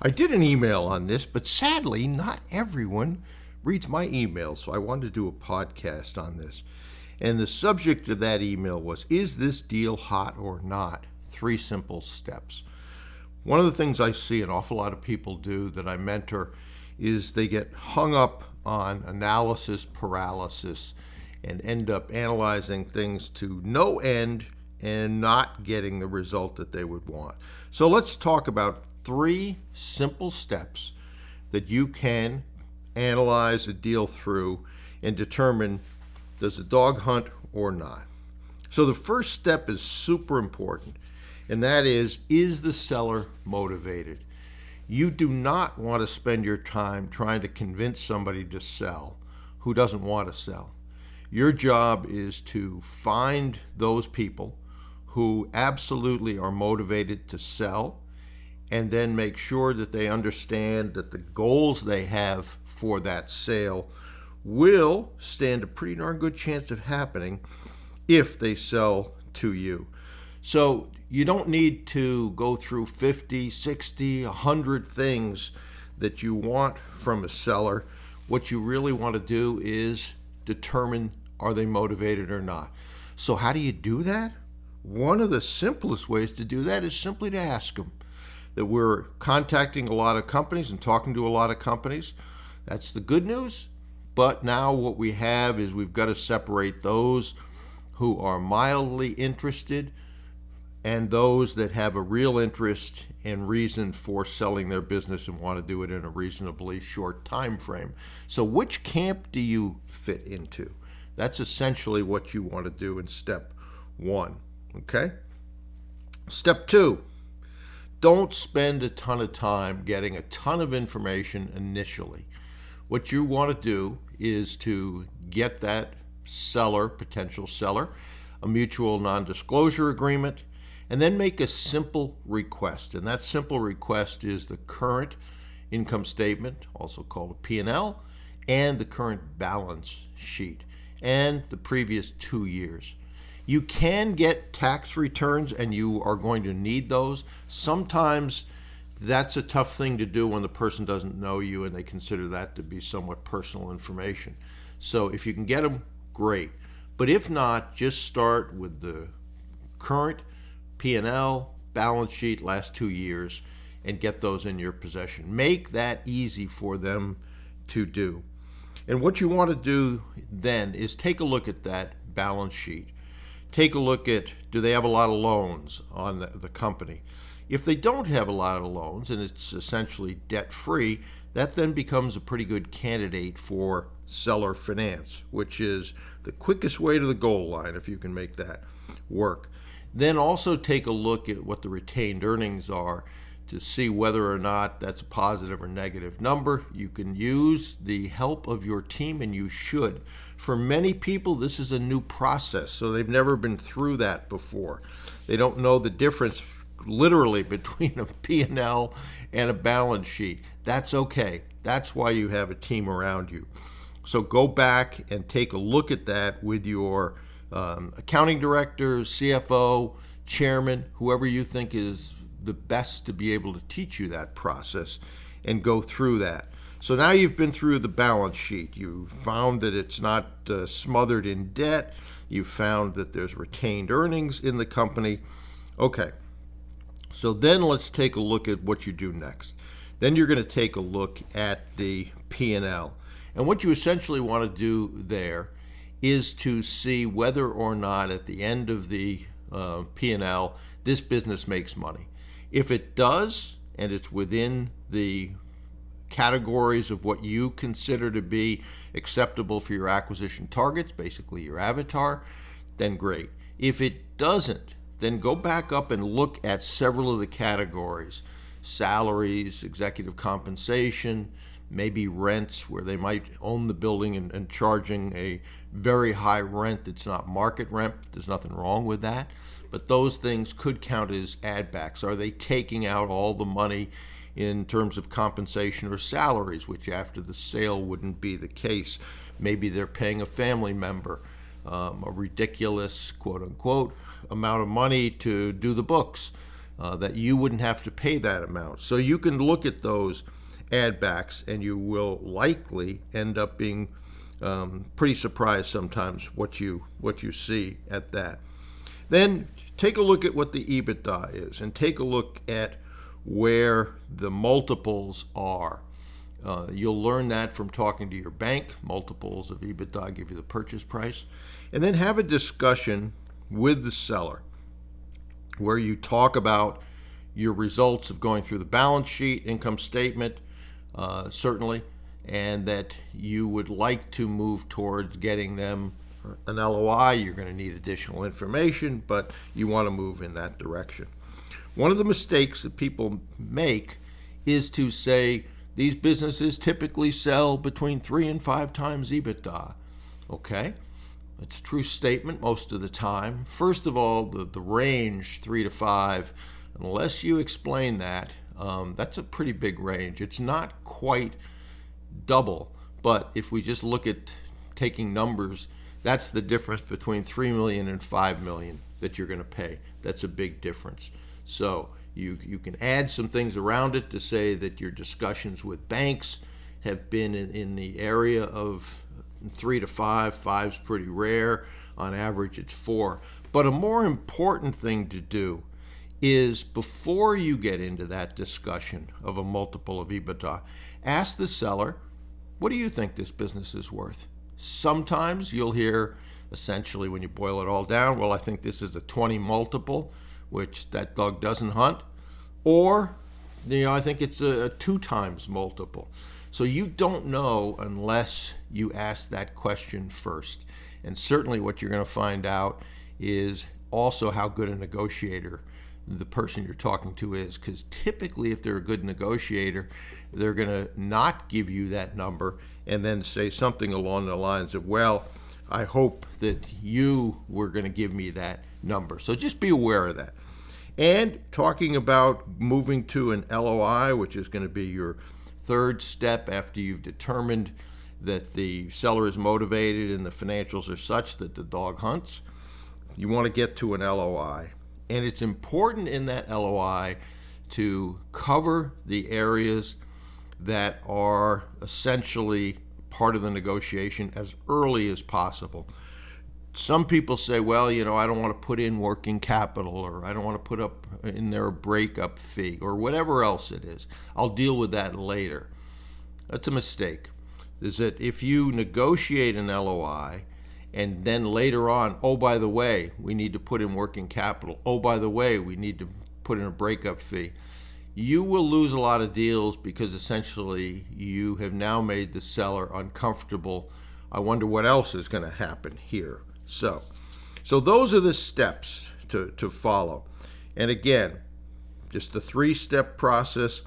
I did an email on this, but sadly, not everyone reads my email, so I wanted to do a podcast on this. And the subject of that email was, is this deal hot or not? 3 simple steps. One of the things I see an awful lot of people do that I mentor is they get hung up on analysis paralysis and end up analyzing things to no end and not getting the result that they would want. So let's talk about 3 simple steps that you can analyze a deal through and determine, does a dog hunt or not? So the first step is super important, and that is the seller motivated? You do not want to spend your time trying to convince somebody to sell who doesn't want to sell. Your job is to find those people who absolutely are motivated to sell, and then make sure that they understand that the goals they have for that sale will stand a pretty darn good chance of happening if they sell to you. So you don't need to go through 50, 60, 100 things that you want from a seller. What you really want to do is determine, are they motivated or not? So how do you do that? One of the simplest ways to do that is simply to ask them. That we're contacting a lot of companies and talking to a lot of companies. That's the good news. But now what we have is we've got to separate those who are mildly interested and those that have a real interest and reason for selling their business and want to do it in a reasonably short time frame. So which camp do you fit into? That's essentially what you want to do in step 1. Okay? Step 2, don't spend a ton of time getting a ton of information initially. What you want to do is to get that seller, potential seller, a mutual non-disclosure agreement, and then make a simple request. And that simple request is the current income statement, also called a P&L, and the current balance sheet, and the previous 2 years. You can get tax returns, and you are going to need those. Sometimes that's a tough thing to do when the person doesn't know you and they consider that to be somewhat personal information. So if you can get them, great. But if not, just start with the current P&L, balance sheet, last 2 years, and get those in your possession. Make that easy for them to do. And what you want to do then is take a look at that balance sheet. Take a look at, do they have a lot of loans on the company? If they don't have a lot of loans and it's essentially debt-free, that then becomes a pretty good candidate for seller finance, which is the quickest way to the goal line if you can make that work. Then also take a look at what the retained earnings are to see whether or not that's a positive or negative number. You can use the help of your team, and you should. For many people, this is a new process, so they've never been through that before. They don't know the difference literally between a P&L and a balance sheet. That's okay. That's why you have a team around you. So go back and take a look at that with your accounting director, CFO, chairman, whoever you think is the best to be able to teach you that process, and go through that. So now you've been through the balance sheet. You found that it's not smothered in debt. You found that there's retained earnings in the company. Okay, so then let's take a look at what you do next. Then you're going to take a look at the P&L. And what you essentially want to do there is to see whether or not at the end of the P&L, this business makes money. If it does, and it's within the categories of what you consider to be acceptable for your acquisition targets, basically your avatar, then great. If it doesn't, then go back up and look at several of the categories: salaries, executive compensation, maybe rents, where they might own the building and charging a very high rent that's not market rent. There's nothing wrong with that. But those things could count as add backs. Are they taking out all the money in terms of compensation or salaries, which after the sale wouldn't be the case? Maybe they're paying a family member a ridiculous, quote unquote, amount of money to do the books. that you wouldn't have to pay that amount. So you can look at those add backs, and you will likely end up being pretty surprised sometimes what you see at that. Then take a look at what the EBITDA is, and take a look at where the multiples are. You'll learn that from talking to your bank. Multiples of EBITDA give you the purchase price. And then have a discussion with the seller where you talk about your results of going through the balance sheet, income statement, certainly, and that you would like to move towards getting them an LOI. You're going to need additional information, but you want to move in that direction. One of the mistakes that people make is to say these businesses typically sell between 3 and 5 times EBITDA. Okay, it's a true statement most of the time. First of all, the range 3 to 5, unless you explain that, that's a pretty big range. It's not quite double, but if we just look at taking numbers, that's the difference between 3 million and 5 million that you're going to pay. That's a big difference. So you can add some things around it to say that your discussions with banks have been in the area of 3 to 5. 5's pretty rare. On average, it's 4. But a more important thing to do is, before you get into that discussion of a multiple of EBITDA, ask the seller, what do you think this business is worth? Sometimes you'll hear, essentially, when you boil it all down, well, I think this is a 20 multiple, which that dog doesn't hunt. Or, I think it's a 2 times multiple. So you don't know unless you ask that question first. And certainly what you're going to find out is also how good a negotiator the person you're talking to is, because typically if they're a good negotiator, they're going to not give you that number and then say something along the lines of, well, I hope that you were going to give me that number. So just be aware of that. And talking about moving to an LOI, which is going to be your third step after you've determined that the seller is motivated and the financials are such that the dog hunts, you want to get to an LOI. And it's important in that LOI to cover the areas that are essentially part of the negotiation as early as possible. Some people say, well, I don't want to put in working capital, or I don't want to put up in there a breakup fee, or whatever else it is. I'll deal with that later. That's a mistake. Is that if you negotiate an LOI and then later on, oh, by the way, we need to put in working capital. Oh, by the way, we need to put in a breakup fee. You will lose a lot of deals because essentially you have now made the seller uncomfortable. I wonder what else is going to happen here. So those are the steps to follow. And again, just the 3-step process.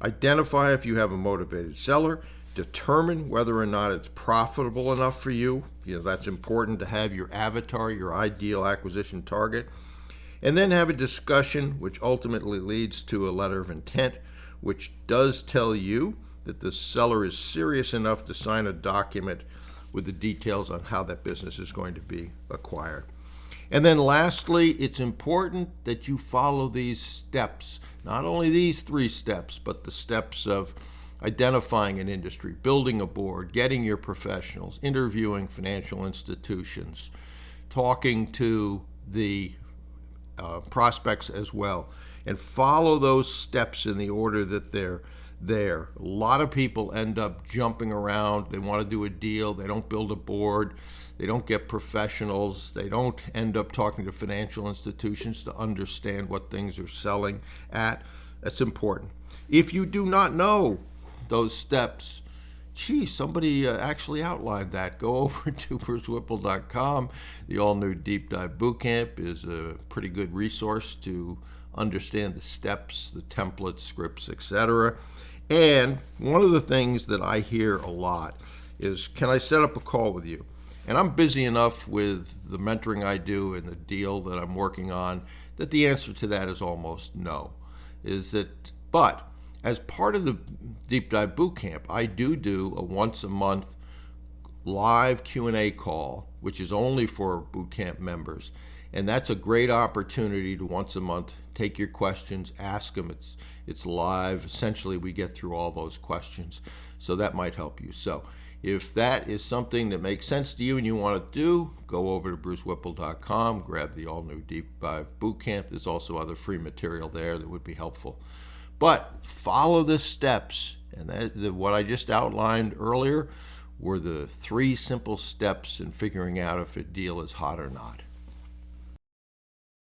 Identify if you have a motivated seller. Determine whether or not it's profitable enough for you. That's important to have your avatar, your ideal acquisition target. And then have a discussion which ultimately leads to a letter of intent, which does tell you that the seller is serious enough to sign a document with the details on how that business is going to be acquired. And then lastly, it's important that you follow these steps, not only these 3 steps, but the steps of identifying an industry, building a board, getting your professionals, interviewing financial institutions, talking to the prospects as well, and follow those steps in the order that they're there. A lot of people end up jumping around. They want to do a deal. They don't build a board. They don't get professionals. They don't end up talking to financial institutions to understand what things are selling at. That's important. If you do not know those steps, somebody actually outlined that. Go over to brucewhipple.com. The all-new Deep Dive Bootcamp is a pretty good resource to understand the steps, the templates, scripts, etc. And one of the things that I hear a lot is, can I set up a call with you? And I'm busy enough with the mentoring I do and the deal that I'm working on that the answer to that is almost no. But as part of the Deep Dive Bootcamp, I do a once-a-month live Q&A call, which is only for Bootcamp members. And that's a great opportunity to once a month take your questions, ask them. It's live. Essentially, we get through all those questions, so that might help you. So if that is something that makes sense to you and you want to do, go over to brucewhipple.com, grab the all-new Deep Dive Bootcamp. There's also other free material there that would be helpful. But follow the steps, and what I just outlined earlier were the 3 simple steps in figuring out if a deal is hot or not.